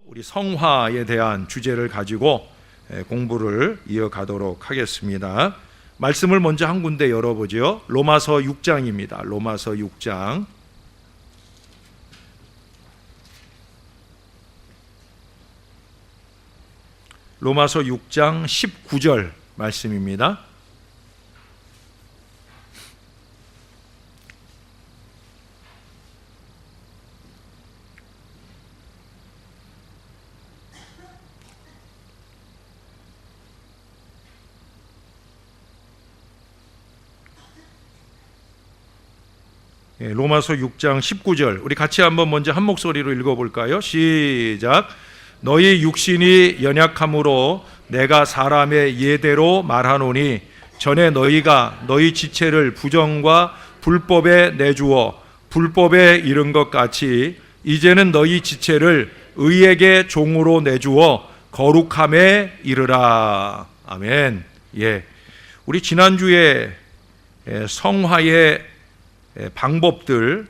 우리 성화에 대한 주제를 가지고 공부를 이어가도록 하겠습니다. 말씀을 먼저 한 군데 열어보죠. 로마서 6장입니다. 로마서 6장. 로마서 6장 19절 말씀입니다. 로마서 6장 19절 우리 같이 한번 먼저 한 목소리로 읽어볼까요? 시작. 너희 육신이 연약함으로 내가 사람의 예대로 말하노니 전에 너희가 너희 지체를 부정과 불법에 내주어 불법에 이른 것 같이 이제는 너희 지체를 의에게 종으로 내주어 거룩함에 이르라. 아멘. 예, 우리 지난주에 성화의 방법들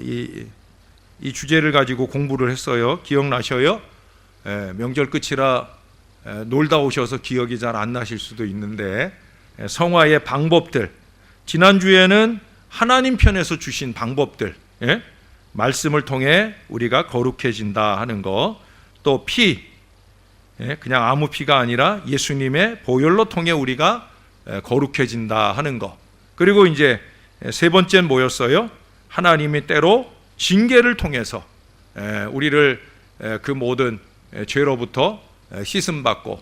이 주제를 가지고 공부를 했어요. 기억나셔요? 명절 끝이라 놀다 오셔서 기억이 잘 안 나실 수도 있는데 성화의 방법들, 지난주에는 하나님 편에서 주신 방법들, 말씀을 통해 우리가 거룩해진다 하는 거, 또 피, 그냥 아무 피가 아니라 예수님의 보혈로 통해 우리가 거룩해진다 하는 거, 그리고 이제 세 번째는 뭐였어요? 하나님이 때로 징계를 통해서 우리를 그 모든 죄로부터 씻음받고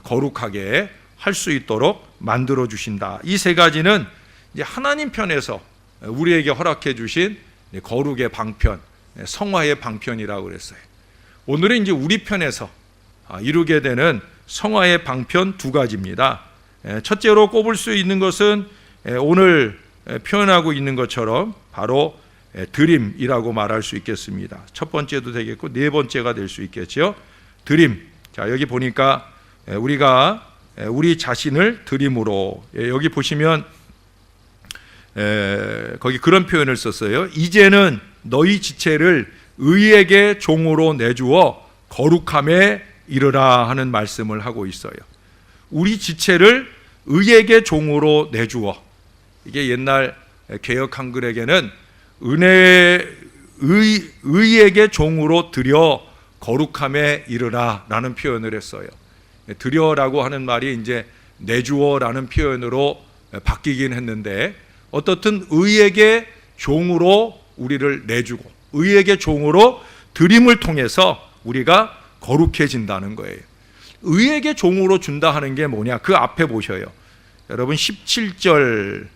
거룩하게 할 수 있도록 만들어 주신다. 이 세 가지는 이제 하나님 편에서 우리에게 허락해 주신 거룩의 방편, 성화의 방편이라고 그랬어요. 오늘은 이제 우리 편에서 이루게 되는 성화의 방편 두 가지입니다. 첫째로 꼽을 수 있는 것은 오늘 표현하고 있는 것처럼 바로 드림이라고 말할 수 있겠습니다. 첫 번째도 되겠고 네 번째가 될 수 있겠죠. 드림. 자, 여기 보니까 우리가 우리 자신을 드림으로, 여기 보시면 거기 그런 표현을 썼어요. 이제는 너희 지체를 의에게 종으로 내주어 거룩함에 이르라 하는 말씀을 하고 있어요. 우리 지체를 의에게 종으로 내주어, 이게 옛날 개역 한글에게는 의에게 종으로 드려 거룩함에 이르라 라는 표현을 했어요. 드려라고 하는 말이 이제 내주어라는 표현으로 바뀌긴 했는데, 어떻든 의에게 종으로 우리를 내주고 의에게 종으로 드림을 통해서 우리가 거룩해진다는 거예요. 의에게 종으로 준다 하는 게 뭐냐? 그 앞에 보셔요. 여러분 17절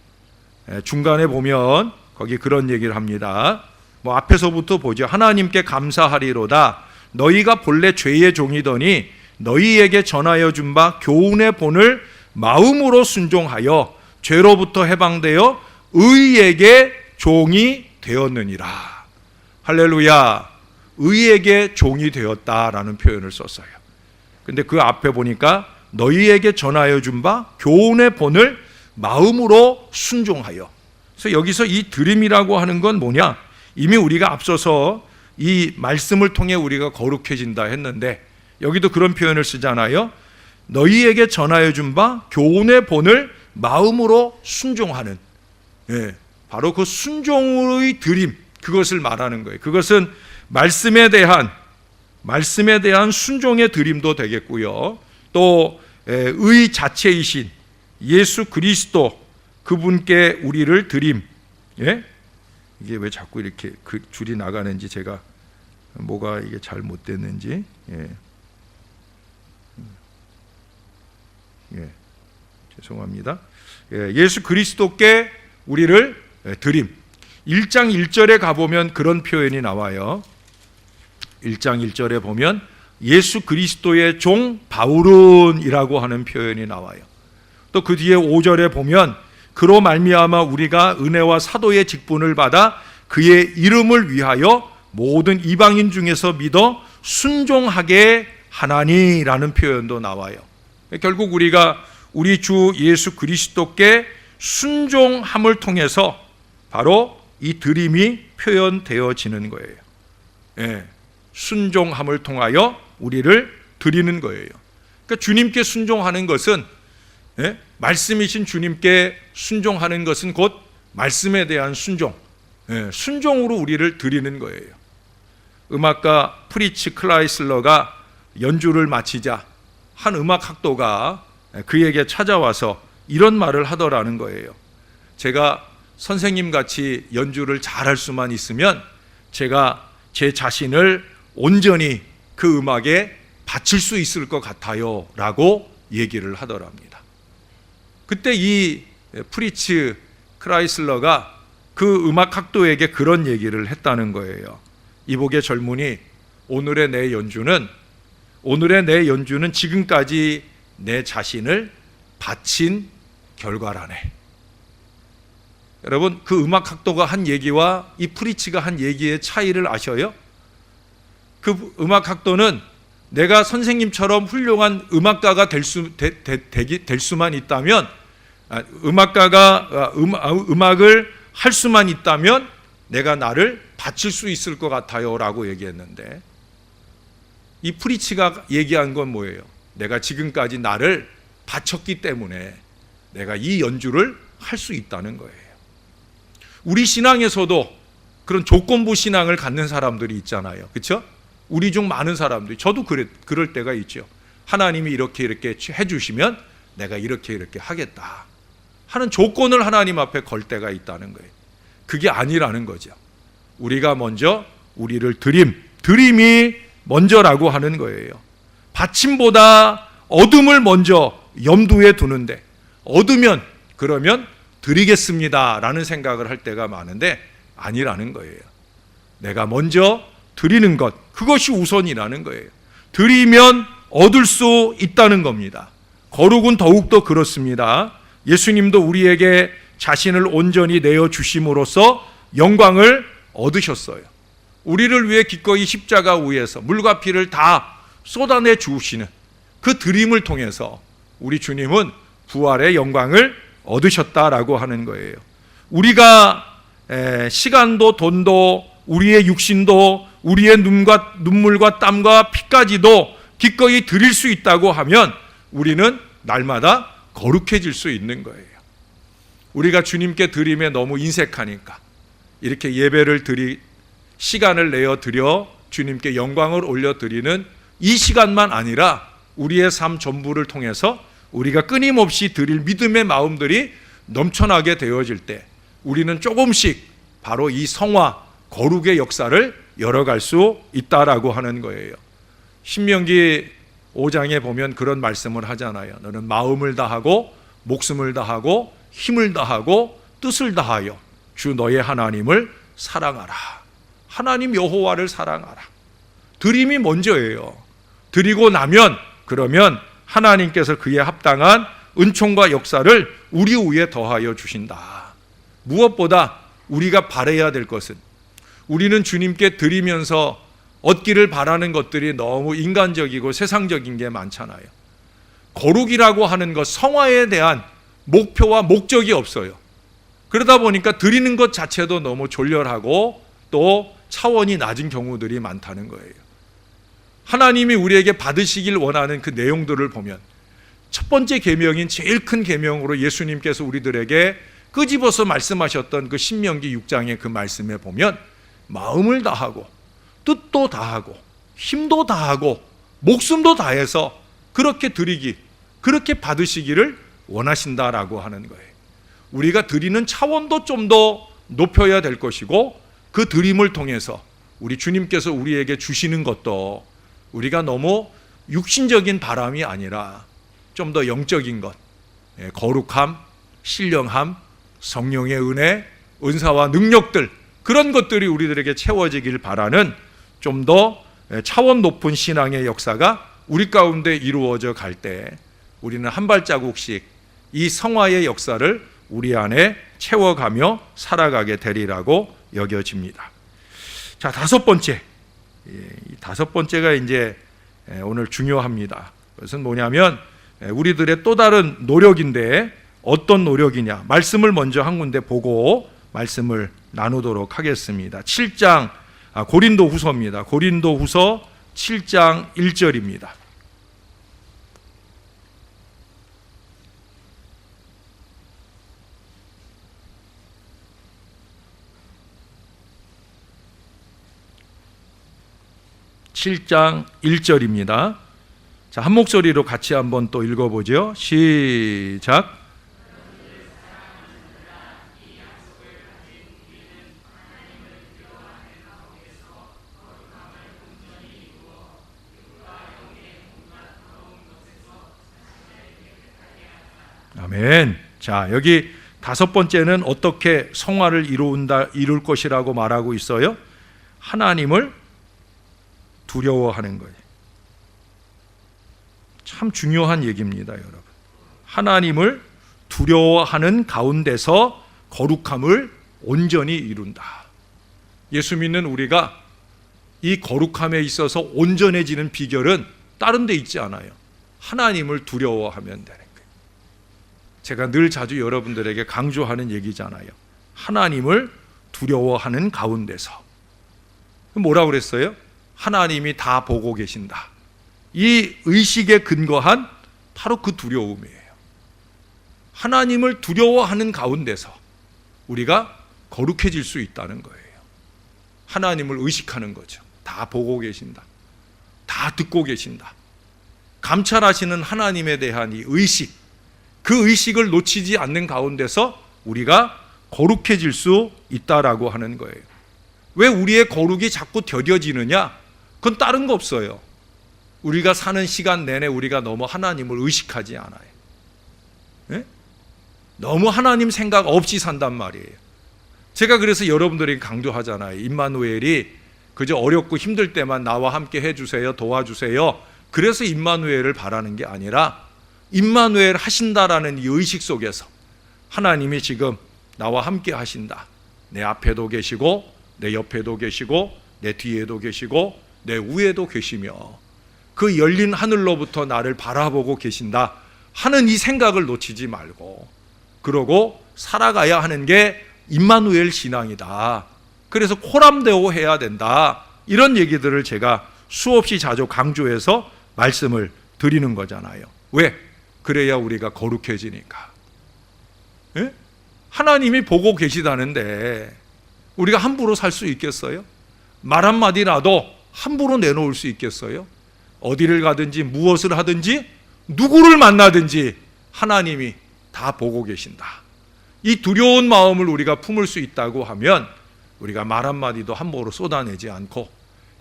중간에 보면 거기 그런 얘기를 합니다. 뭐 앞에서부터 보죠. 하나님께 감사하리로다. 너희가 본래 죄의 종이더니 너희에게 전하여 준 바 교훈의 본을 마음으로 순종하여 죄로부터 해방되어 의에게 종이 되었느니라. 할렐루야. 의에게 종이 되었다라는 표현을 썼어요. 근데 그 앞에 보니까 너희에게 전하여 준 바 교훈의 본을 마음으로 순종하여. 그래서 여기서 이 드림이라고 하는 건 뭐냐? 이미 우리가 앞서서 이 말씀을 통해 우리가 거룩해진다 했는데 여기도 그런 표현을 쓰잖아요. 너희에게 전하여 준 바 교훈의 본을 마음으로 순종하는, 바로 그 순종의 드림, 그것을 말하는 거예요. 그것은 말씀에 대한 순종의 드림도 되겠고요. 또 의 자체이신 예수 그리스도, 그분께 우리를 드림. 이게 왜 자꾸 이렇게 그 줄이 나가는지, 제가 뭐가 이게 잘못됐는지. 죄송합니다. 예수 그리스도께 우리를 드림. 1장 1절에 가보면 그런 표현이 나와요. 1장 1절에 보면 예수 그리스도의 종 바울은이라고 하는 표현이 나와요. 또 그 뒤에 5절에 보면 그로 말미암아 우리가 은혜와 사도의 직분을 받아 그의 이름을 위하여 모든 이방인 중에서 믿어 순종하게 하나니라는 표현도 나와요. 결국 우리가 우리 주 예수 그리스도께 순종함을 통해서 바로 이 드림이 표현되어지는 거예요. 순종함을 통하여 우리를 드리는 거예요. 그러니까 주님께 순종하는 것은, 말씀이신 주님께 순종하는 것은 곧 말씀에 대한 순종, 순종으로 우리를 드리는 거예요. 음악가 프리츠 클라이슬러가 연주를 마치자 한 음악학도가 그에게 찾아와서 이런 말을 하더라는 거예요. 제가 선생님같이 연주를 잘할 수만 있으면 제가 제 자신을 온전히 그 음악에 바칠 수 있을 것 같아요 라고 얘기를 하더랍니다. 그때 이 프리츠 크라이슬러가 그 음악학도에게 그런 얘기를 했다는 거예요. 이복의 젊은이, 오늘의 내 연주는 지금까지 내 자신을 바친 결과라네. 여러분, 그 음악학도가 한 얘기와 이 프리츠가 한 얘기의 차이를 아셔요? 그 음악학도는 내가 선생님처럼 훌륭한 음악가가 될 수만 있다면, 음악을 할 수만 있다면 내가 나를 바칠 수 있을 것 같아요 라고 얘기했는데, 이 프리츠가 얘기한 건 뭐예요? 내가 지금까지 나를 바쳤기 때문에 내가 이 연주를 할 수 있다는 거예요. 우리 신앙에서도 그런 조건부 신앙을 갖는 사람들이 있잖아요. 그렇죠? 우리 중 많은 사람들이, 저도 그럴 때가 있죠. 하나님이 이렇게 해주시면 내가 이렇게 하겠다 하는 조건을 하나님 앞에 걸 때가 있다는 거예요. 그게 아니라는 거죠. 우리가 먼저 우리를 드림이 먼저라고 하는 거예요. 바침보다 얻음을 먼저 염두에 두는데, 얻으면 그러면 드리겠습니다 라는 생각을 할 때가 많은데 아니라는 거예요. 내가 먼저 드리는 것, 그것이 우선이라는 거예요. 드리면 얻을 수 있다는 겁니다. 거룩은 더욱더 그렇습니다. 예수님도 우리에게 자신을 온전히 내어주심으로써 영광을 얻으셨어요. 우리를 위해 기꺼이 십자가 위에서 물과 피를 다 쏟아내 주시는 그 드림을 통해서 우리 주님은 부활의 영광을 얻으셨다라고 하는 거예요. 우리가 시간도 돈도 우리의 육신도 우리의 눈물과 땀과 피까지도 기꺼이 드릴 수 있다고 하면 우리는 날마다 거룩해질 수 있는 거예요. 우리가 주님께 드림에 너무 인색하니까 이렇게 예배를 시간을 내어 드려 주님께 영광을 올려드리는 이 시간만 아니라 우리의 삶 전부를 통해서 우리가 끊임없이 드릴 믿음의 마음들이 넘쳐나게 되어질 때 우리는 조금씩 바로 이 성화, 거룩의 역사를 열어갈 수 있다라고 하는 거예요. 신명기 5장에 보면 그런 말씀을 하잖아요. 너는 마음을 다하고 목숨을 다하고 힘을 다하고 뜻을 다하여 주 너의 하나님을 사랑하라. 하나님 여호와를 사랑하라. 드림이 먼저예요. 드리고 나면 그러면 하나님께서 그에 합당한 은총과 역사를 우리 위에 더하여 주신다. 무엇보다 우리가 바라야 될 것은, 우리는 주님께 드리면서 얻기를 바라는 것들이 너무 인간적이고 세상적인 게 많잖아요. 거룩이라고 하는 것, 성화에 대한 목표와 목적이 없어요. 그러다 보니까 드리는 것 자체도 너무 졸렬하고 또 차원이 낮은 경우들이 많다는 거예요. 하나님이 우리에게 받으시길 원하는 그 내용들을 보면 첫 번째 계명인 제일 큰 계명으로 예수님께서 우리들에게 끄집어서 말씀하셨던 그 신명기 6장의 그 말씀에 보면 마음을 다하고 뜻도 다하고 힘도 다하고 목숨도 다해서 그렇게 드리기, 그렇게 받으시기를 원하신다라고 하는 거예요. 우리가 드리는 차원도 좀 더 높여야 될 것이고, 그 드림을 통해서 우리 주님께서 우리에게 주시는 것도 우리가 너무 육신적인 바람이 아니라 좀 더 영적인 것, 거룩함, 신령함, 성령의 은혜, 은사와 능력들, 그런 것들이 우리들에게 채워지길 바라는 좀 더 차원 높은 신앙의 역사가 우리 가운데 이루어져 갈 때 우리는 한 발자국씩 이 성화의 역사를 우리 안에 채워가며 살아가게 되리라고 여겨집니다. 자, 다섯 번째. 이 다섯 번째가 이제 오늘 중요합니다. 그것은 뭐냐면 우리들의 또 다른 노력인데, 어떤 노력이냐? 말씀을 먼저 한 군데 보고 말씀을 나누도록 하겠습니다. 고린도 후서입니다. 고린도 후서 7장 1절입니다. (7장 1절입니다) 자, 한 목소리로 같이 한번 또 읽어보죠. 시작. 아멘. 자, 여기 다섯 번째는 어떻게 성화를 이룰 것이라고 말하고 있어요? 하나님을 두려워하는 거예요. 참 중요한 얘기입니다, 여러분. 하나님을 두려워하는 가운데서 거룩함을 온전히 이룬다. 예수 믿는 우리가 이 거룩함에 있어서 온전해지는 비결은 다른 데 있지 않아요. 하나님을 두려워하면 되는 거예요. 제가 늘 자주 여러분들에게 강조하는 얘기잖아요. 하나님을 두려워하는 가운데서. 뭐라고 그랬어요? 하나님이 다 보고 계신다. 이 의식에 근거한 바로 그 두려움이에요. 하나님을 두려워하는 가운데서 우리가 거룩해질 수 있다는 거예요. 하나님을 의식하는 거죠. 다 보고 계신다. 다 듣고 계신다. 감찰하시는 하나님에 대한 이 의식, 그 의식을 놓치지 않는 가운데서 우리가 거룩해질 수 있다라고 하는 거예요. 왜 우리의 거룩이 자꾸 더뎌지느냐? 그건 다른 거 없어요. 우리가 사는 시간 내내 우리가 너무 하나님을 의식하지 않아요. 네? 너무 하나님 생각 없이 산단 말이에요. 제가 그래서 여러분들에게 강조하잖아요. 임마누엘이 그저 어렵고 힘들 때만 나와 함께 해주세요, 도와주세요. 그래서 임마누엘을 바라는 게 아니라 임마누엘 하신다라는 이 의식 속에서 하나님이 지금 나와 함께 하신다. 내 앞에도 계시고 내 옆에도 계시고 내 뒤에도 계시고 내 위에도 계시며 그 열린 하늘로부터 나를 바라보고 계신다 하는 이 생각을 놓치지 말고, 그러고 살아가야 하는 게 임마누엘 신앙이다. 그래서 코람데오 해야 된다. 이런 얘기들을 제가 수없이 자주 강조해서 말씀을 드리는 거잖아요. 왜? 그래야 우리가 거룩해지니까. 예? 하나님이 보고 계시다는데 우리가 함부로 살 수 있겠어요? 말 한마디라도 함부로 내놓을 수 있겠어요? 어디를 가든지 무엇을 하든지 누구를 만나든지 하나님이 다 보고 계신다. 이 두려운 마음을 우리가 품을 수 있다고 하면 우리가 말 한마디도 함부로 쏟아내지 않고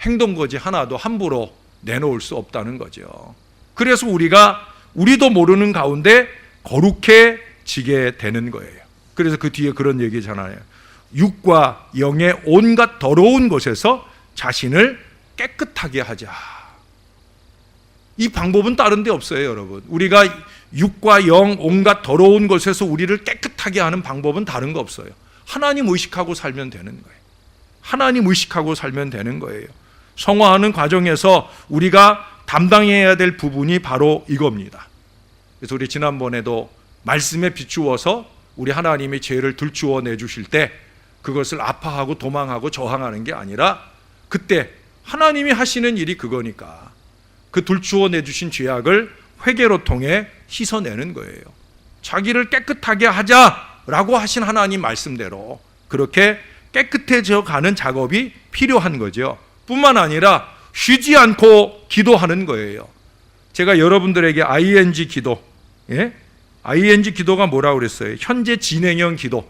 행동거지 하나도 함부로 내놓을 수 없다는 거죠. 그래서 우리도 모르는 가운데 거룩해지게 되는 거예요. 그래서 그 뒤에 그런 얘기잖아요. 육과 영의 온갖 더러운 것에서 자신을 깨끗하게 하자. 이 방법은 다른 데 없어요, 여러분. 우리가 육과 영 온갖 더러운 것에서 우리를 깨끗하게 하는 방법은 다른 거 없어요. 하나님 의식하고 살면 되는 거예요. 하나님 의식하고 살면 되는 거예요. 성화하는 과정에서 우리가 담당해야 될 부분이 바로 이겁니다. 그래서 우리 지난번에도 말씀에 비추어서 우리 하나님이 죄를 들추어 내주실 때 그것을 아파하고 도망하고 저항하는 게 아니라 그때 하나님이 하시는 일이 그거니까 그 들추어 내주신 죄악을 회개로 통해 씻어내는 거예요. 자기를 깨끗하게 하자라고 하신 하나님 말씀대로 그렇게 깨끗해져 가는 작업이 필요한 거죠. 뿐만 아니라 쉬지 않고 기도하는 거예요. 제가 여러분들에게 ING 기도, ING 기도가 뭐라고 그랬어요? 현재 진행형 기도.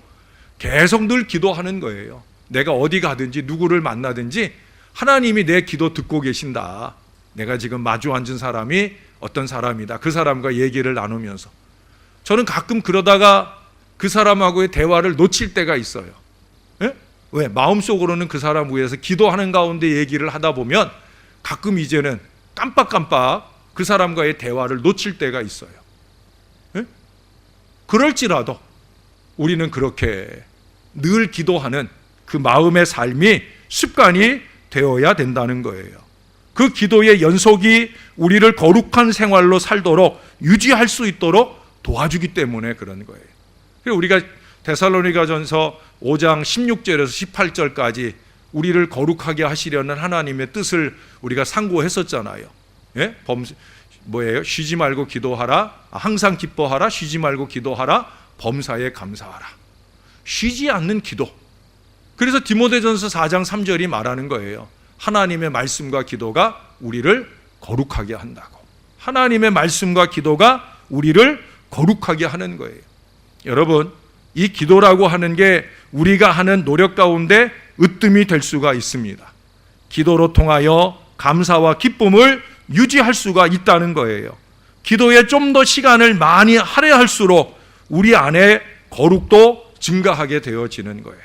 계속 늘 기도하는 거예요. 내가 어디 가든지 누구를 만나든지 하나님이 내 기도 듣고 계신다. 내가 지금 마주 앉은 사람이 어떤 사람이다. 그 사람과 얘기를 나누면서 저는 가끔 그러다가 그 사람하고의 대화를 놓칠 때가 있어요. 왜? 마음속으로는 그 사람 위해서 기도하는 가운데 얘기를 하다 보면 가끔 이제는 깜빡깜빡 그 사람과의 대화를 놓칠 때가 있어요. 그럴지라도 우리는 그렇게 늘 기도하는 그 마음의 삶이 습관이 되어야 된다는 거예요. 그 기도의 연속이 우리를 거룩한 생활로 살도록 유지할 수 있도록 도와주기 때문에 그런 거예요. 그래서 우리가 데살로니가전서 5장 16절에서 18절까지 우리를 거룩하게 하시려는 하나님의 뜻을 우리가 상고했었잖아요. 예? 쉬지 말고 기도하라. 항상 기뻐하라. 쉬지 말고 기도하라. 범사에 감사하라. 쉬지 않는 기도. 그래서 디모데전서 4장 3절이 말하는 거예요. 하나님의 말씀과 기도가 우리를 거룩하게 한다고. 하나님의 말씀과 기도가 우리를 거룩하게 하는 거예요. 여러분, 이 기도라고 하는 게 우리가 하는 노력 가운데 으뜸이 될 수가 있습니다. 기도로 통하여 감사와 기쁨을 유지할 수가 있다는 거예요. 기도에 좀 더 시간을 많이 할애할수록 우리 안에 거룩도 증가하게 되어지는 거예요.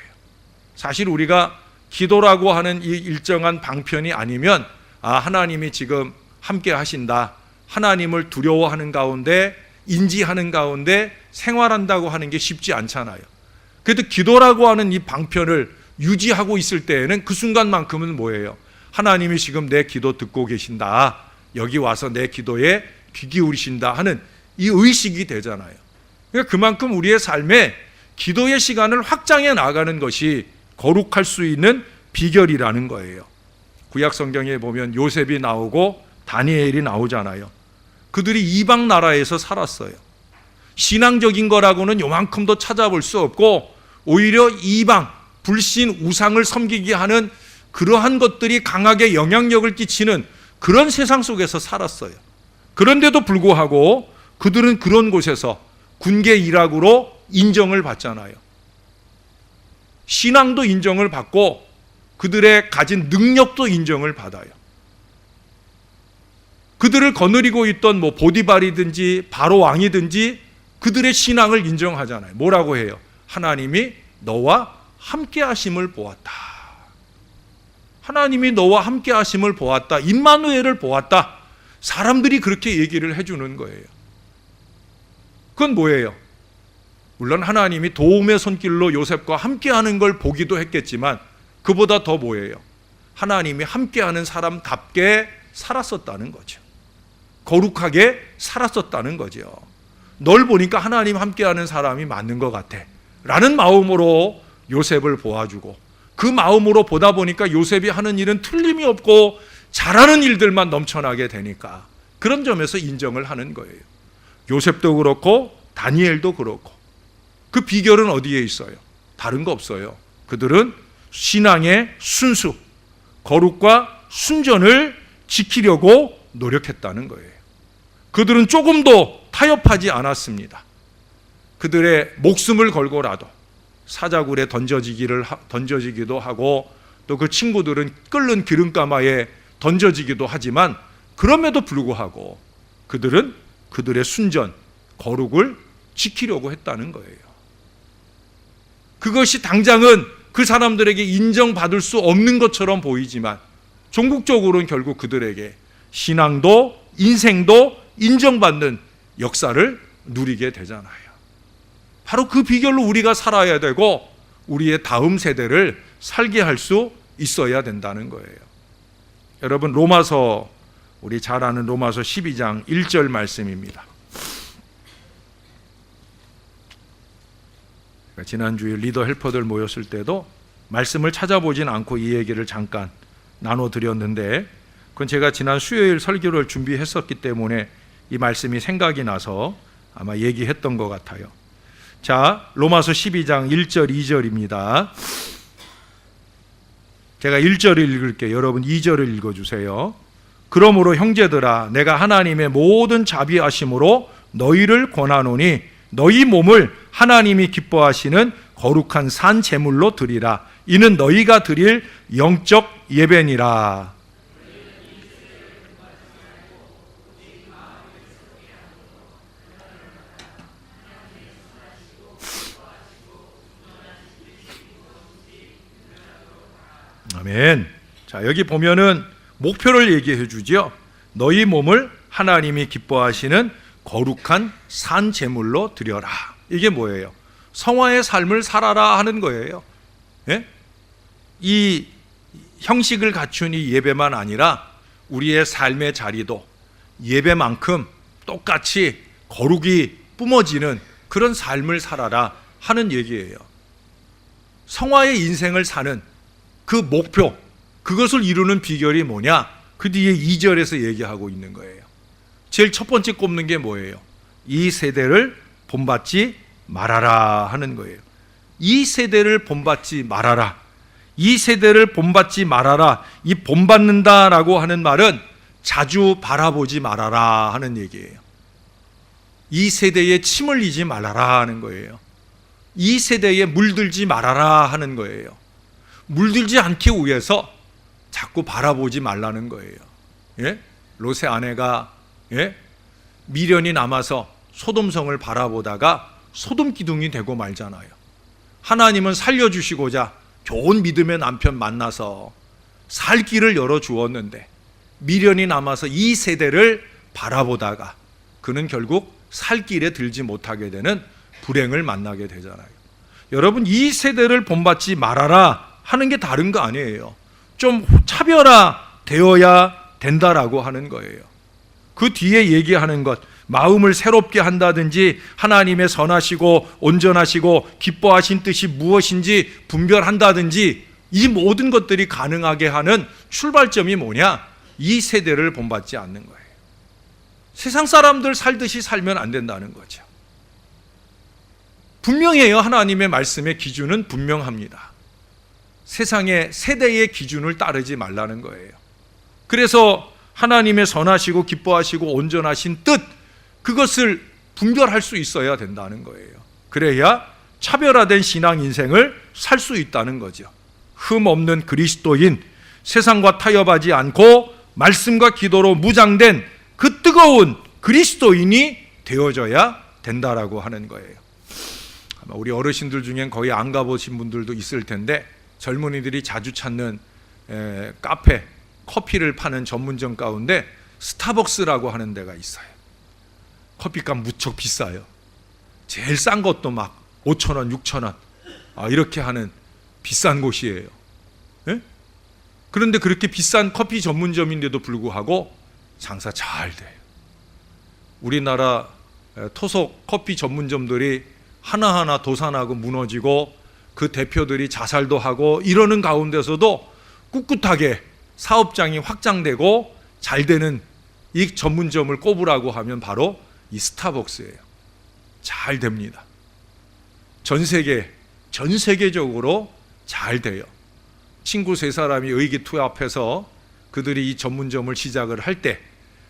사실 우리가 기도라고 하는 이 일정한 방편이 아니면 하나님이 지금 함께 하신다, 하나님을 두려워하는 가운데 인지하는 가운데 생활한다고 하는 게 쉽지 않잖아요. 그래도 기도라고 하는 이 방편을 유지하고 있을 때에는 그 순간만큼은 뭐예요? 하나님이 지금 내 기도 듣고 계신다, 여기 와서 내 기도에 귀 기울이신다 하는 이 의식이 되잖아요. 그러니까 그만큼 우리의 삶에 기도의 시간을 확장해 나가는 것이 거룩할 수 있는 비결이라는 거예요. 구약 성경에 보면 요셉이 나오고 다니엘이 나오잖아요. 그들이 이방 나라에서 살았어요. 신앙적인 거라고는 요만큼도 찾아볼 수 없고 오히려 이방, 불신, 우상을 섬기게 하는 그러한 것들이 강하게 영향력을 끼치는 그런 세상 속에서 살았어요. 그런데도 불구하고 그들은 그런 곳에서 군계 일학으로 인정을 받잖아요. 신앙도 인정을 받고 그들의 가진 능력도 인정을 받아요. 그들을 거느리고 있던 보디발이든지 바로 왕이든지 그들의 신앙을 인정하잖아요. 뭐라고 해요? 하나님이 너와 함께 하심을 보았다. 하나님이 너와 함께 하심을 보았다. 임마누엘을 보았다. 사람들이 그렇게 얘기를 해주는 거예요. 그건 뭐예요? 물론 하나님이 도움의 손길로 요셉과 함께하는 걸 보기도 했겠지만 그보다 더 뭐예요? 하나님이 함께하는 사람답게 살았었다는 거죠. 거룩하게 살았었다는 거죠. 널 보니까 하나님 함께하는 사람이 맞는 것 같아 라는 마음으로 요셉을 보아주고, 그 마음으로 보다 보니까 요셉이 하는 일은 틀림이 없고 잘하는 일들만 넘쳐나게 되니까 그런 점에서 인정을 하는 거예요. 요셉도 그렇고 다니엘도 그렇고. 그 비결은 어디에 있어요? 다른 거 없어요. 그들은 신앙의 순수, 거룩과 순전을 지키려고 노력했다는 거예요. 그들은 조금도 타협하지 않았습니다. 그들의 목숨을 걸고라도 사자굴에 던져지기도 하고 또 그 친구들은 끓는 기름가마에 던져지기도 하지만 그럼에도 불구하고 그들은 그들의 순전, 거룩을 지키려고 했다는 거예요. 그것이 당장은 그 사람들에게 인정받을 수 없는 것처럼 보이지만 종국적으로는 결국 그들에게 신앙도 인생도 인정받는 역사를 누리게 되잖아요. 바로 그 비결로 우리가 살아야 되고 우리의 다음 세대를 살게 할 수 있어야 된다는 거예요. 여러분, 로마서, 우리 잘 아는 로마서 12장 1절 말씀입니다. 지난주에 리더 헬퍼들 모였을 때도 말씀을 찾아보진 않고 이 얘기를 잠깐 나눠드렸는데 그건 제가 지난 수요일 설교를 준비했었기 때문에 이 말씀이 생각이 나서 아마 얘기했던 것 같아요. 자, 로마서 12장 1절 2절입니다. 제가 1절을 읽을게요. 여러분 2절을 읽어주세요. 그러므로 형제들아, 내가 하나님의 모든 자비하심으로 너희를 권하노니 너희 몸을 하나님이 기뻐하시는 거룩한 산 제물로 드리라. 이는 너희가 드릴 영적 예배니라. 아멘. 자, 여기 보면은 목표를 얘기해 주죠. 너희 몸을 하나님이 기뻐하시는 거룩한 산 제물로 드려라. 이게 뭐예요? 성화의 삶을 살아라 하는 거예요. 예? 이 형식을 갖춘 이 예배만 아니라 우리의 삶의 자리도 예배만큼 똑같이 거룩이 뿜어지는 그런 삶을 살아라 하는 얘기예요. 성화의 인생을 사는 그 목표, 그것을 이루는 비결이 뭐냐? 그 뒤에 2절에서 얘기하고 있는 거예요. 제일 첫 번째 꼽는 게 뭐예요? 이 세대를 본받지 말아라 하는 거예요. 이 세대를 본받지 말아라. 이 세대를 본받지 말아라. 이 본받는다라고 하는 말은 자주 바라보지 말아라 하는 얘기예요. 이 세대에 침 흘리지 말아라 하는 거예요. 이 세대에 물들지 말아라 하는 거예요. 물들지 않기 위해서 자꾸 바라보지 말라는 거예요. 예? 롯의 아내가 미련이 남아서 소돔성을 바라보다가 소돔 기둥이 되고 말잖아요. 하나님은 살려주시고자 좋은 믿음의 남편 만나서 살 길을 열어주었는데 미련이 남아서 이 세대를 바라보다가 그는 결국 살 길에 들지 못하게 되는 불행을 만나게 되잖아요. 여러분, 이 세대를 본받지 말아라 하는 게 다른 거 아니에요. 좀 차별화되어야 된다라고 하는 거예요. 그 뒤에 얘기하는 것, 마음을 새롭게 한다든지 하나님의 선하시고 온전하시고 기뻐하신 뜻이 무엇인지 분별한다든지 이 모든 것들이 가능하게 하는 출발점이 뭐냐? 이 세대를 본받지 않는 거예요. 세상 사람들 살듯이 살면 안 된다는 거죠. 분명해요. 하나님의 말씀의 기준은 분명합니다. 세상의 세대의 기준을 따르지 말라는 거예요. 그래서 하나님의 선하시고 기뻐하시고 온전하신 뜻, 그것을 분별할 수 있어야 된다는 거예요. 그래야 차별화된 신앙 인생을 살 수 있다는 거죠. 흠 없는 그리스도인, 세상과 타협하지 않고 말씀과 기도로 무장된 그 뜨거운 그리스도인이 되어져야 된다라고 하는 거예요. 아마 우리 어르신들 중엔 거의 안 가보신 분들도 있을 텐데 젊은이들이 자주 찾는 카페, 커피를 파는 전문점 가운데 스타벅스라고 하는 데가 있어요. 커피값 무척 비싸요. 제일 싼 것도 막 5,000원, 6,000원 이렇게 하는 비싼 곳이에요. 예? 그런데 그렇게 비싼 커피 전문점인데도 불구하고 장사 잘 돼요. 우리나라 토속 커피 전문점들이 하나하나 도산하고 무너지고 그 대표들이 자살도 하고 이러는 가운데서도 꿋꿋하게 사업장이 확장되고 잘 되는 이 전문점을 꼽으라고 하면 바로 이 스타벅스예요. 잘 됩니다. 전 세계적으로 잘 돼요. 친구 세 사람이 의기투합해서 그들이 이 전문점을 시작을 할 때,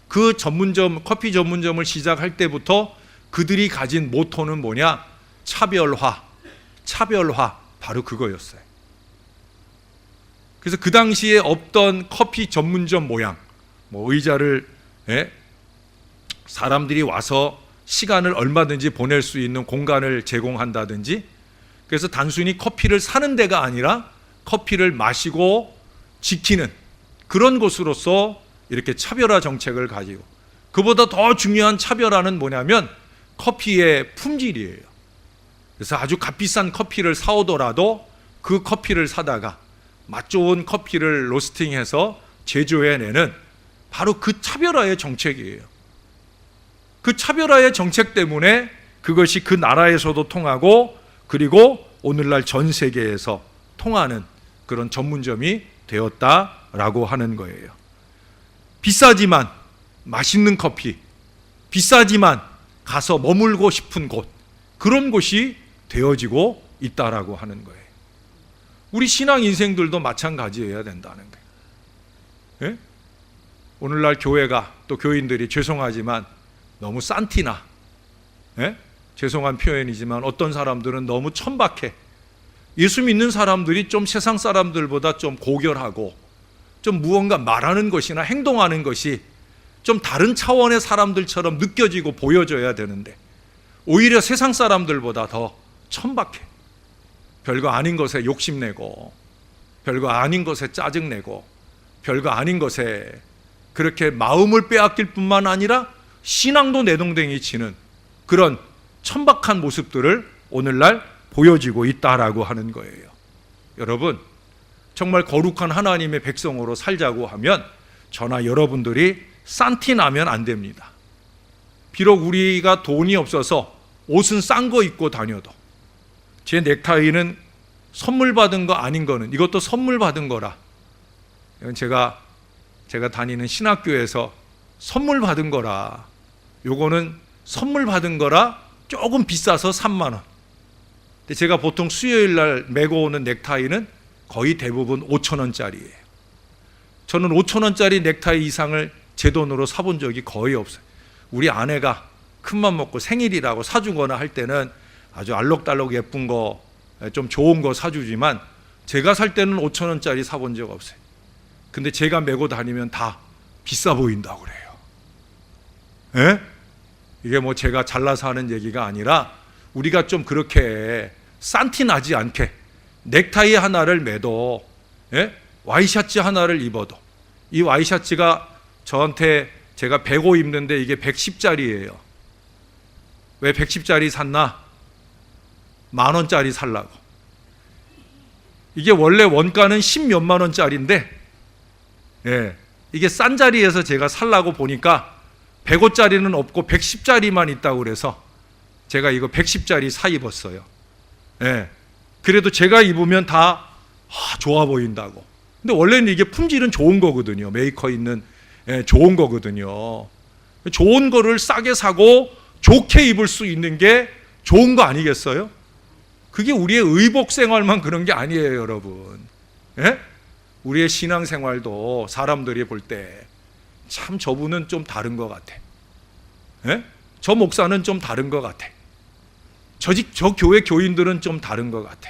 그 전문점, 커피 전문점을 시작할 때부터 그들이 가진 모토는 뭐냐? 차별화, 바로 그거였어요. 그래서 그 당시에 없던 커피 전문점 모양, 의자를 사람들이 와서 시간을 얼마든지 보낼 수 있는 공간을 제공한다든지, 그래서 단순히 커피를 사는 데가 아니라 커피를 마시고 지키는 그런 곳으로서 이렇게 차별화 정책을 가지고, 그보다 더 중요한 차별화는 뭐냐면 커피의 품질이에요. 그래서 아주 값비싼 커피를 사오더라도 그 커피를 사다가 맛 좋은 커피를 로스팅해서 제조해내는 바로 그 차별화의 정책이에요. 그 차별화의 정책 때문에 그것이 그 나라에서도 통하고, 그리고 오늘날 전 세계에서 통하는 그런 전문점이 되었다라고 하는 거예요. 비싸지만 맛있는 커피, 비싸지만 가서 머물고 싶은 곳, 그런 곳이 되어지고 있다라고 하는 거예요. 우리 신앙 인생들도 마찬가지여야 된다는 거예요. 예? 오늘날 교회가, 또 교인들이 죄송하지만 너무 싼티나, 죄송한 표현이지만 어떤 사람들은 너무 천박해. 예수 믿는 사람들이 좀 세상 사람들보다 좀 고결하고 좀 무언가 말하는 것이나 행동하는 것이 좀 다른 차원의 사람들처럼 느껴지고 보여져야 되는데 오히려 세상 사람들보다 더 천박해. 별거 아닌 것에 욕심내고, 별거 아닌 것에 짜증내고, 별거 아닌 것에 그렇게 마음을 빼앗길 뿐만 아니라 신앙도 내동댕이 치는 그런 천박한 모습들을 오늘날 보여지고 있다라고 하는 거예요. 여러분, 정말 거룩한 하나님의 백성으로 살자고 하면 저나 여러분들이 싼티 나면 안 됩니다. 비록 우리가 돈이 없어서 옷은 싼 거 입고 다녀도, 제 넥타이는 선물 받은 거 아닌 거는 이것도 선물 받은 거라. 이건 제가 다니는 신학교에서 선물 받은 거라. 요거는 선물 받은 거라 조금 비싸서 3만 원. 근데 제가 보통 수요일 날 메고 오는 넥타이는 거의 대부분 5천 원짜리예요. 저는 5천 원짜리 넥타이 이상을 제 돈으로 사본 적이 거의 없어요. 우리 아내가 큰맘 먹고 생일이라고 사주거나 할 때는 아주 알록달록 예쁜 거, 좀 좋은 거 사주지만 제가 살 때는 5천 원짜리 사본 적 없어요. 근데 제가 메고 다니면 다 비싸 보인다고 그래요. 예? 이게 뭐 제가 잘나서 하는 얘기가 아니라 우리가 좀 그렇게 싼티 나지 않게 넥타이 하나를 매도, 예? 와이셔츠 하나를 입어도, 이 와이셔츠가 저한테 제가 105 입는데 이게 110짜리예요. 왜 110짜리 샀나? 10,000원짜리 살라고. 이게 원래 원가는 10몇만 원짜리인데, 예, 이게 싼 자리에서 제가 살라고 보니까 105짜리는 없고 110짜리만 있다고 그래서 제가 이거 110짜리 사 입었어요. 예, 그래도 제가 입으면 다 좋아 보인다고. 근데 원래는 이게 품질은 좋은 거거든요. 메이커 있는, 예, 좋은 거거든요. 좋은 거를 싸게 사고 좋게 입을 수 있는 게 좋은 거 아니겠어요? 그게 우리의 의복 생활만 그런 게 아니에요, 여러분. 예? 우리의 신앙 생활도 사람들이 볼 때 참 저분은 좀 다른 것 같아. 예? 저 목사는 좀 다른 것 같아. 저 교회 교인들은 좀 다른 것 같아.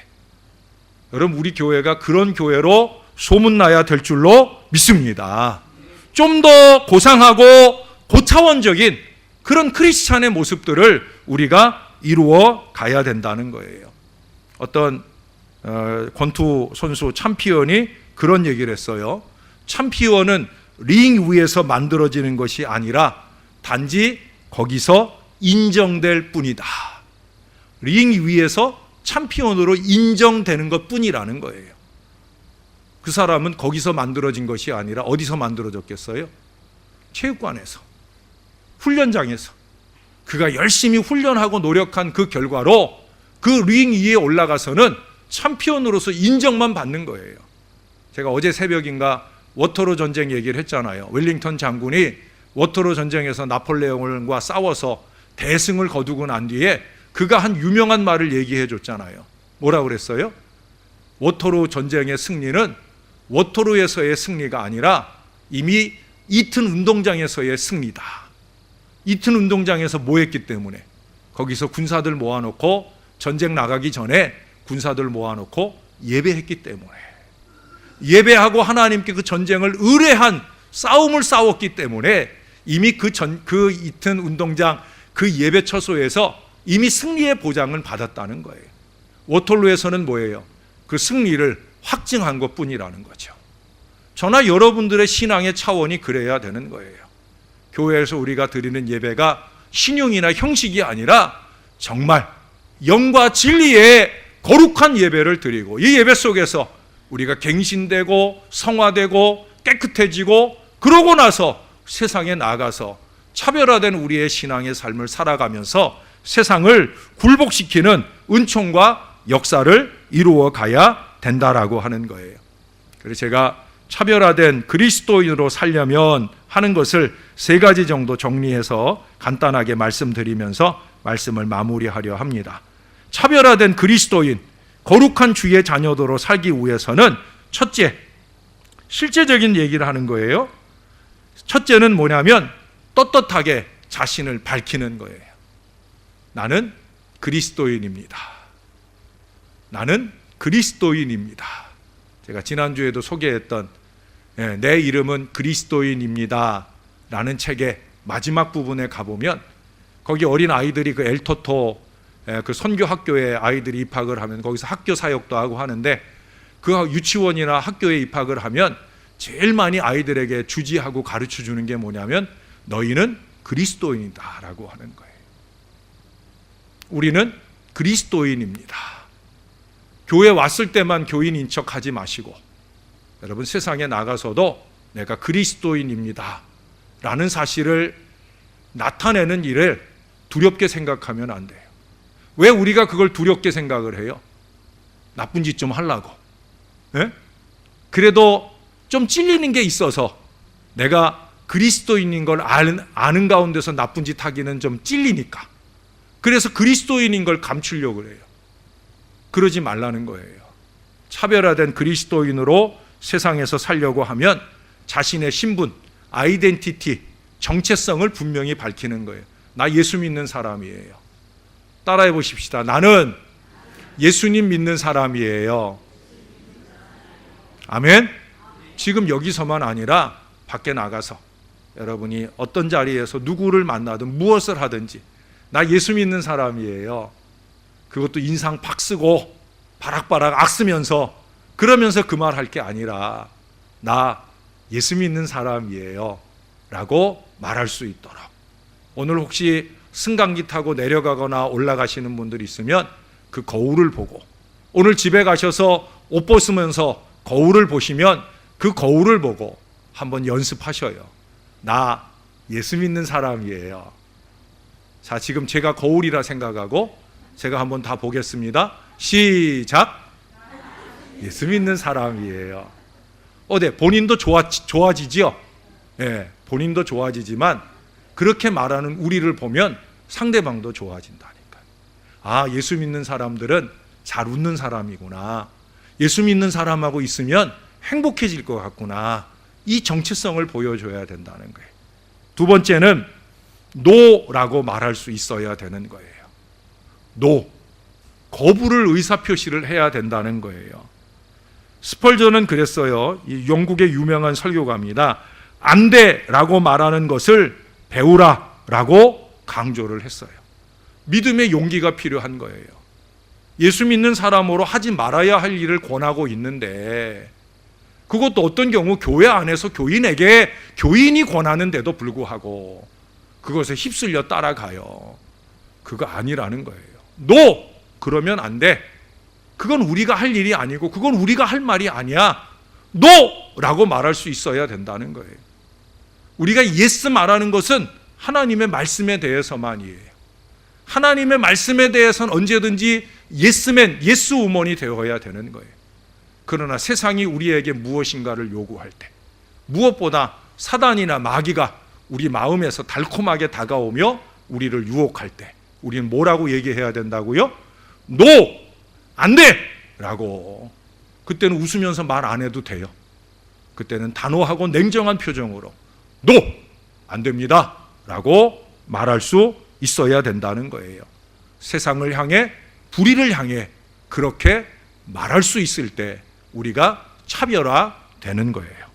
여러분, 우리 교회가 그런 교회로 소문나야 될 줄로 믿습니다. 좀 더 고상하고 고차원적인 그런 크리스찬의 모습들을 우리가 이루어 가야 된다는 거예요. 어떤 권투 선수 챔피언이 그런 얘기를 했어요. 챔피언은 링 위에서 만들어지는 것이 아니라 단지 거기서 인정될 뿐이다. 링 위에서 챔피언으로 인정되는 것 뿐이라는 거예요. 그 사람은 거기서 만들어진 것이 아니라 어디서 만들어졌겠어요? 체육관에서, 훈련장에서 그가 열심히 훈련하고 노력한 그 결과로 그 링 위에 올라가서는 챔피언으로서 인정만 받는 거예요. 제가 어제 새벽인가 워터로 전쟁 얘기를 했잖아요. 웰링턴 장군이 워터로 전쟁에서 나폴레옹과 싸워서 대승을 거두고 난 뒤에 그가 한 유명한 말을 얘기해 줬잖아요. 뭐라고 그랬어요? 워터로 전쟁의 승리는 워터로에서의 승리가 아니라 이미 이튼 운동장에서의 승리다. 이튼 운동장에서 뭐 했기 때문에? 거기서 군사들 모아놓고 전쟁 나가기 전에 군사들 모아놓고 예배했기 때문에, 예배하고 하나님께 그 전쟁을 의뢰한 싸움을 싸웠기 때문에 이미 그 이튼 운동장 그 예배 처소에서 이미 승리의 보장을 받았다는 거예요. 워털로에서는 뭐예요? 그 승리를 확증한 것 뿐이라는 거죠. 저나 여러분들의 신앙의 차원이 그래야 되는 거예요. 교회에서 우리가 드리는 예배가 신용이나 형식이 아니라 정말 영과 진리의 거룩한 예배를 드리고, 이 예배 속에서 우리가 갱신되고 성화되고 깨끗해지고, 그러고 나서 세상에 나가서 차별화된 우리의 신앙의 삶을 살아가면서 세상을 굴복시키는 은총과 역사를 이루어 가야 된다라고 하는 거예요. 그래서 제가 차별화된 그리스도인으로 살려면 하는 것을 3가지 정도 정리해서 간단하게 말씀드리면서 말씀을 마무리하려 합니다. 차별화된 그리스도인, 거룩한 주의 자녀도로 살기 위해서는 첫째, 실제적인 얘기를 하는 거예요. 첫째는 뭐냐면 떳떳하게 자신을 밝히는 거예요. 나는 그리스도인입니다. 나는 그리스도인입니다. 제가 지난주에도 소개했던 내 이름은 그리스도인입니다 라는 책의 마지막 부분에 가보면 거기 어린 아이들이 그 엘토토 그 선교학교에 아이들이 입학을 하면 거기서 학교 사역도 하고 하는데, 그 유치원이나 학교에 입학을 하면 제일 많이 아이들에게 주지하고 가르쳐 주는 게 뭐냐면 너희는 그리스도인이다 라고 하는 거예요. 우리는 그리스도인입니다. 교회 왔을 때만 교인인 척 하지 마시고, 여러분 세상에 나가서도 내가 그리스도인입니다 라는 사실을 나타내는 일을 두렵게 생각하면 안 돼요. 왜 우리가 그걸 두렵게 생각을 해요? 나쁜 짓 좀 하려고. 예? 그래도 좀 찔리는 게 있어서 내가 그리스도인인 걸 아는 가운데서 나쁜 짓 하기는 좀 찔리니까. 그래서 그리스도인인 걸 감추려고 그래요. 그러지 말라는 거예요. 차별화된 그리스도인으로 세상에서 살려고 하면 자신의 신분, 아이덴티티, 정체성을 분명히 밝히는 거예요. 나 예수 믿는 사람이에요. 따라해 보십시다. 나는 예수님 믿는 사람이에요. 아멘? 지금 여기서만 아니라 밖에 나가서 여러분이 어떤 자리에서 누구를 만나든 무엇을 하든지 나 예수 믿는 사람이에요. 그것도 인상 팍 쓰고 바락바락 악쓰면서 그러면서 그 말 할 게 아니라 나 예수 믿는 사람이에요 라고 말할 수 있도록. 오늘 혹시 승강기 타고 내려가거나 올라가시는 분들이 있으면 그 거울을 보고, 오늘 집에 가셔서 옷 벗으면서 거울을 보시면 그 거울을 보고 한번 연습하셔요. 나 예수 믿는 사람이에요. 자, 지금 제가 거울이라 생각하고 제가 한번 다 보겠습니다. 시작. 예수 믿는 사람이에요. 네, 본인도 좋아지죠? 네, 본인도 좋아지지만 그렇게 말하는 우리를 보면 상대방도 좋아진다니까요. 아, 예수 믿는 사람들은 잘 웃는 사람이구나. 예수 믿는 사람하고 있으면 행복해질 것 같구나. 이 정체성을 보여줘야 된다는 거예요. 두 번째는 노라고 말할 수 있어야 되는 거예요. 노. 거부를 의사표시를 해야 된다는 거예요. 스펄전은 그랬어요. 이 영국의 유명한 설교가입니다. 안 돼라고 말하는 것을 배우라라고 강조를 했어요. 믿음의 용기가 필요한 거예요. 예수 믿는 사람으로 하지 말아야 할 일을 권하고 있는데 그것도 어떤 경우 교회 안에서 교인에게 교인이 권하는데도 불구하고 그것에 휩쓸려 따라가요. 그거 아니라는 거예요. 노! 그러면 안 돼. 그건 우리가 할 일이 아니고 그건 우리가 할 말이 아니야. 노! 라고 말할 수 있어야 된다는 거예요. 우리가 예스 말하는 것은 하나님의 말씀에 대해서만이에요. 하나님의 말씀에 대해서는 언제든지 예스맨, 예스우먼이 되어야 되는 거예요. 그러나 세상이 우리에게 무엇인가를 요구할 때, 무엇보다 사단이나 마귀가 우리 마음에서 달콤하게 다가오며 우리를 유혹할 때 우리는 뭐라고 얘기해야 된다고요? 노! 안 돼! 라고. 그때는 웃으면서 말 안 해도 돼요. 그때는 단호하고 냉정한 표정으로 노! 안 됩니다! 라고 말할 수 있어야 된다는 거예요. 세상을 향해, 불의를 향해 그렇게 말할 수 있을 때 우리가 차별화되는 거예요.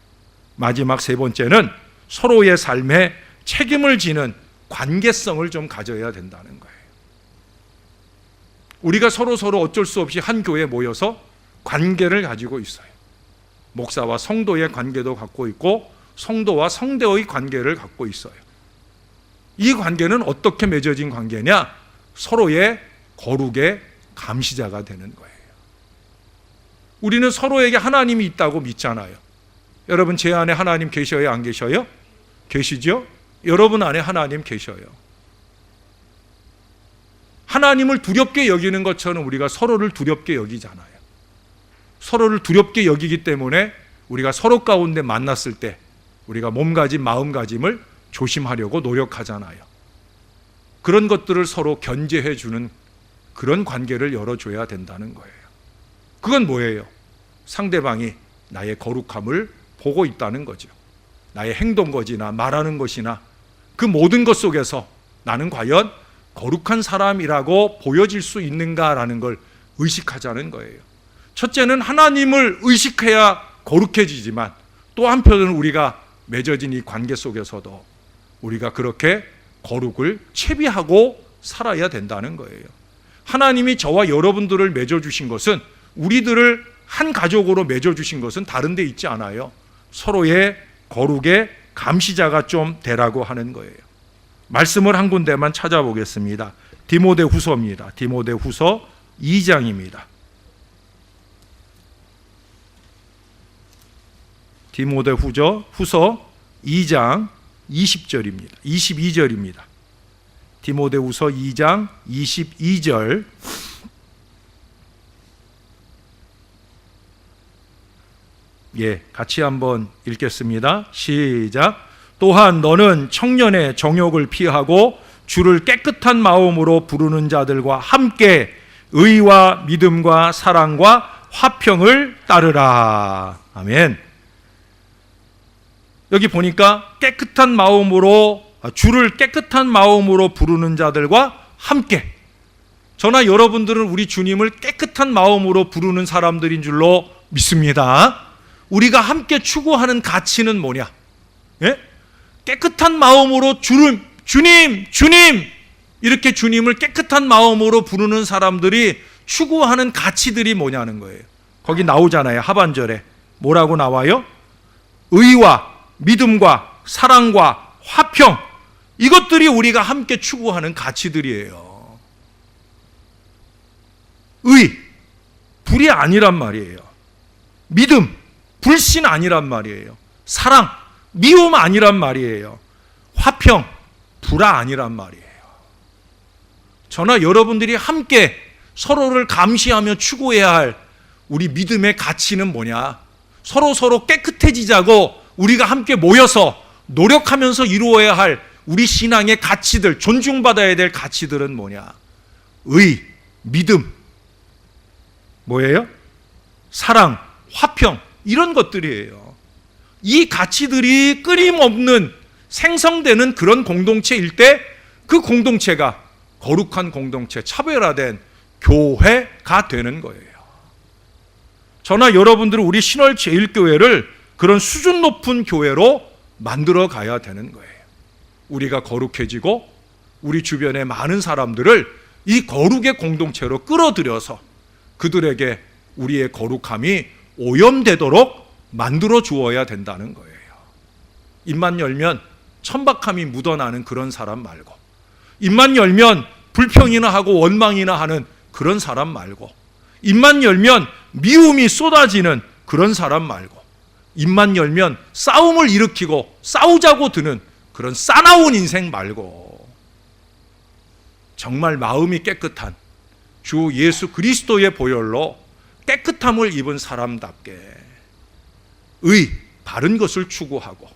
마지막 세 번째는 서로의 삶에 책임을 지는 관계성을 좀 가져야 된다는 거예요. 우리가 서로 어쩔 수 없이 한 교회에 모여서 관계를 가지고 있어요. 목사와 성도의 관계도 갖고 있고 성도와 성도의 관계를 갖고 있어요. 이 관계는 어떻게 맺어진 관계냐? 서로의 거룩의 감시자가 되는 거예요. 우리는 서로에게 하나님이 있다고 믿잖아요. 여러분, 제 안에 하나님 계셔요? 안 계셔요? 계시죠? 여러분 안에 하나님 계셔요. 하나님을 두렵게 여기는 것처럼 우리가 서로를 두렵게 여기잖아요. 서로를 두렵게 여기기 때문에 우리가 서로 가운데 만났을 때 우리가 몸가짐, 마음가짐을 조심하려고 노력하잖아요. 그런 것들을 서로 견제해 주는 그런 관계를 열어줘야 된다는 거예요. 그건 뭐예요? 상대방이 나의 거룩함을 보고 있다는 거죠. 나의 행동 것이나 말하는 것이나 그 모든 것 속에서 나는 과연 거룩한 사람이라고 보여질 수 있는가라는 걸 의식하자는 거예요. 첫째는 하나님을 의식해야 거룩해지지만 또 한편은 우리가 맺어진 이 관계 속에서도 우리가 그렇게 거룩을 채비하고 살아야 된다는 거예요. 하나님이 저와 여러분들을 맺어주신 것은, 우리들을 한 가족으로 맺어주신 것은 다른 데 있지 않아요. 서로의 거룩의 감시자가 좀 되라고 하는 거예요. 말씀을 한 군데만 찾아보겠습니다. 디모데후서입니다. 디모데후서 2장입니다. 디모데후서 2장 20절입니다. 22절입니다. 디모데후서 2장 22절. 같이 한번 읽겠습니다. 시작. 또한 너는 청년의 정욕을 피하고 주를 깨끗한 마음으로 부르는 자들과 함께 의와 믿음과 사랑과 화평을 따르라. 아멘. 여기 보니까 깨끗한 마음으로, 주를 깨끗한 마음으로 부르는 자들과 함께. 저나 여러분들은 우리 주님을 깨끗한 마음으로 부르는 사람들인 줄로 믿습니다. 우리가 함께 추구하는 가치는 뭐냐? 깨끗한 마음으로 주님 이렇게 주님을 깨끗한 마음으로 부르는 사람들이 추구하는 가치들이 뭐냐는 거예요. 거기 나오잖아요. 하반절에 뭐라고 나와요? 의와 믿음과 사랑과 화평, 이것들이 우리가 함께 추구하는 가치들이에요. 의, 불이 아니란 말이에요. 믿음, 불신 아니란 말이에요. 사랑, 미움 아니란 말이에요. 화평, 불화 아니란 말이에요. 저나 여러분들이 함께 서로를 감시하며 추구해야 할 우리 믿음의 가치는 뭐냐? 서로 깨끗해지자고 우리가 함께 모여서 노력하면서 이루어야 할 우리 신앙의 가치들, 존중받아야 될 가치들은 뭐냐? 의, 믿음, 뭐예요? 사랑, 화평, 이런 것들이에요. 이 가치들이 끊임없는 생성되는 그런 공동체일 때 그 공동체가 거룩한 공동체, 차별화된 교회가 되는 거예요. 저나 여러분들은 우리 신월 제1교회를 그런 수준 높은 교회로 만들어 가야 되는 거예요. 우리가 거룩해지고 우리 주변의 많은 사람들을 이 거룩의 공동체로 끌어들여서 그들에게 우리의 거룩함이 오염되도록 만들어 주어야 된다는 거예요. 입만 열면 천박함이 묻어나는 그런 사람 말고, 입만 열면 불평이나 하고 원망이나 하는 그런 사람 말고, 입만 열면 미움이 쏟아지는 그런 사람 말고, 입만 열면 싸움을 일으키고 싸우자고 드는 그런 싸나운 인생 말고, 정말 마음이 깨끗한 주 예수 그리스도의 보혈로 깨끗함을 입은 사람답게 의, 바른 것을 추구하고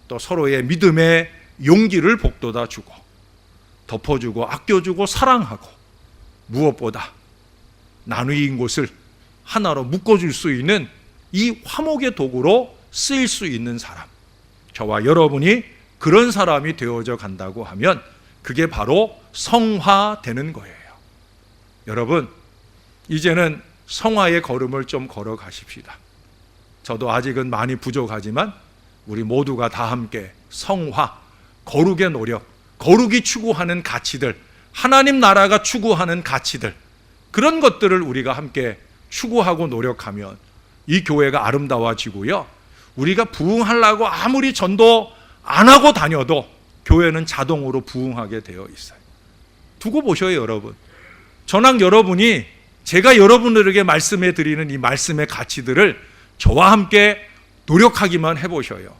또 서로의 믿음의 용기를 북돋아 주고 덮어주고 아껴주고 사랑하고 무엇보다 나누인 곳을 하나로 묶어줄 수 있는 이 화목의 도구로 쓰일 수 있는 사람, 저와 여러분이 그런 사람이 되어져 간다고 하면 그게 바로 성화되는 거예요. 여러분, 이제는 성화의 걸음을 좀 걸어가십시다. 저도 아직은 많이 부족하지만 우리 모두가 다 함께 성화, 거룩의 노력, 거룩이 추구하는 가치들, 하나님 나라가 추구하는 가치들, 그런 것들을 우리가 함께 추구하고 노력하면 이 교회가 아름다워지고요, 우리가 부흥하려고 아무리 전도 안 하고 다녀도 교회는 자동으로 부흥하게 되어 있어요. 두고 보셔요, 여러분. 저랑 여러분이 제가 여러분들에게 말씀해 드리는 이 말씀의 가치들을 저와 함께 노력하기만 해보셔요.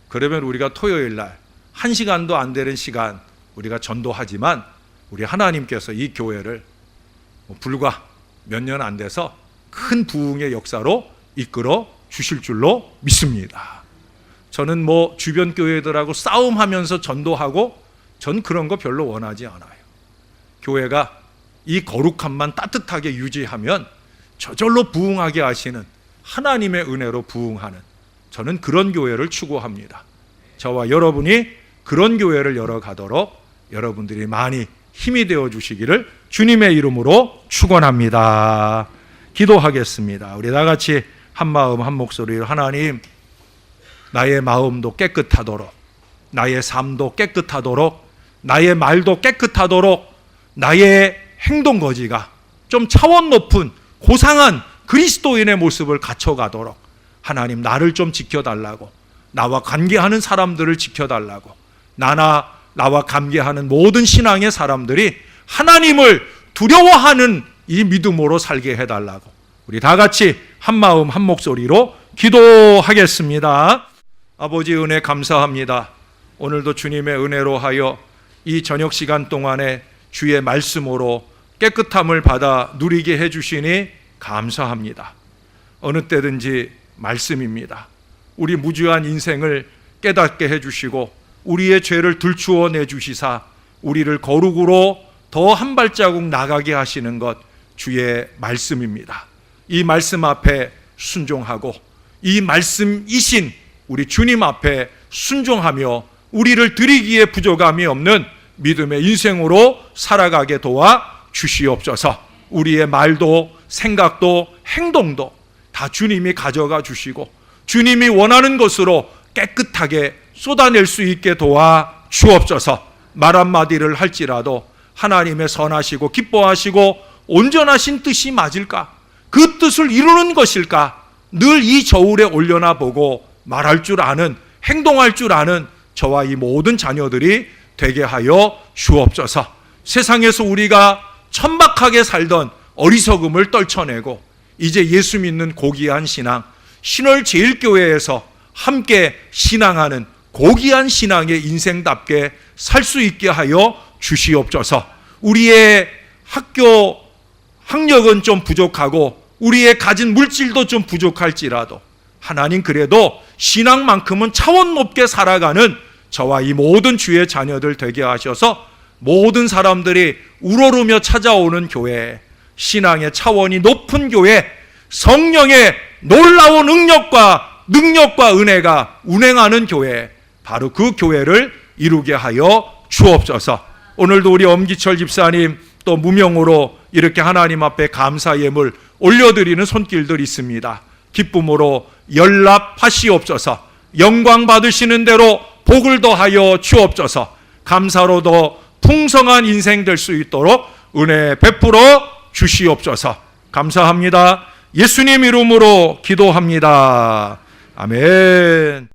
그러면 우리가 토요일 날 1시간도 안 되는 시간 우리가 전도하지만 우리 하나님께서 이 교회를 불과 몇 년 안 돼서 큰 부흥의 역사로 이끌어 주실 줄로 믿습니다. 저는 주변 교회들하고 싸움하면서 전도하고 전 그런 거 별로 원하지 않아요. 교회가 이 거룩함만 따뜻하게 유지하면 저절로 부흥하게 하시는 하나님의 은혜로 부흥하는, 저는 그런 교회를 추구합니다. 저와 여러분이 그런 교회를 열어가도록 여러분들이 많이 힘이 되어 주시기를 주님의 이름으로 축원합니다. 기도하겠습니다. 우리 다 같이 한 마음 한 목소리로, 하나님, 나의 마음도 깨끗하도록, 나의 삶도 깨끗하도록, 나의 말도 깨끗하도록, 나의 행동 거지가 좀 차원 높은 고상한 그리스도인의 모습을 갖춰가도록 하나님, 나를 좀 지켜달라고, 나와 관계하는 사람들을 지켜달라고, 나와 관계하는 모든 신앙의 사람들이 하나님을 두려워하는 이 믿음으로 살게 해달라고 우리 다 같이 한 마음 한 목소리로 기도하겠습니다. 아버지, 은혜 감사합니다. 오늘도 주님의 은혜로 하여 이 저녁 시간 동안에 주의 말씀으로 깨끗함을 받아 누리게 해주시니 감사합니다. 어느 때든지 말씀입니다. 우리 무주한 인생을 깨닫게 해주시고 우리의 죄를 들추어 내주시사 우리를 거룩으로 더 한 발자국 나가게 하시는 것 주의 말씀입니다. 이 말씀 앞에 순종하고 이 말씀이신 우리 주님 앞에 순종하며 우리를 드리기에 부족함이 없는 믿음의 인생으로 살아가게 도와 주시옵소서. 우리의 말도 생각도 행동도 다 주님이 가져가 주시고 주님이 원하는 것으로 깨끗하게 쏟아낼 수 있게 도와 주옵소서. 말 한마디를 할지라도 하나님의 선하시고 기뻐하시고 온전하신 뜻이 맞을까? 그 뜻을 이루는 것일까? 늘 이 저울에 올려나 보고 말할 줄 아는, 행동할 줄 아는 저와 이 모든 자녀들이 되게 하여 주옵소서. 세상에서 우리가 천박하게 살던 어리석음을 떨쳐내고 이제 예수 믿는 고귀한 신앙, 신월제일교회에서 함께 신앙하는 고귀한 신앙의 인생답게 살 수 있게 하여 주시옵소서. 우리의 학교 학력은 좀 부족하고 우리의 가진 물질도 좀 부족할지라도 하나님 그래도 신앙만큼은 차원 높게 살아가는 저와 이 모든 주의 자녀들 되게 하셔서 모든 사람들이 우러르며 찾아오는 교회, 신앙의 차원이 높은 교회, 성령의 놀라운 능력과 은혜가 운행하는 교회, 바로 그 교회를 이루게 하여 주옵소서. 오늘도 우리 엄기철 집사님 또 무명으로 이렇게 하나님 앞에 감사 예물 올려드리는 손길들 있습니다. 기쁨으로 연락하시옵소서. 영광 받으시는 대로 복을 더하여 주옵소서. 감사로 더 풍성한 인생 될 수 있도록 은혜 베풀어 주시옵소서. 감사합니다. 예수님 이름으로 기도합니다. 아멘.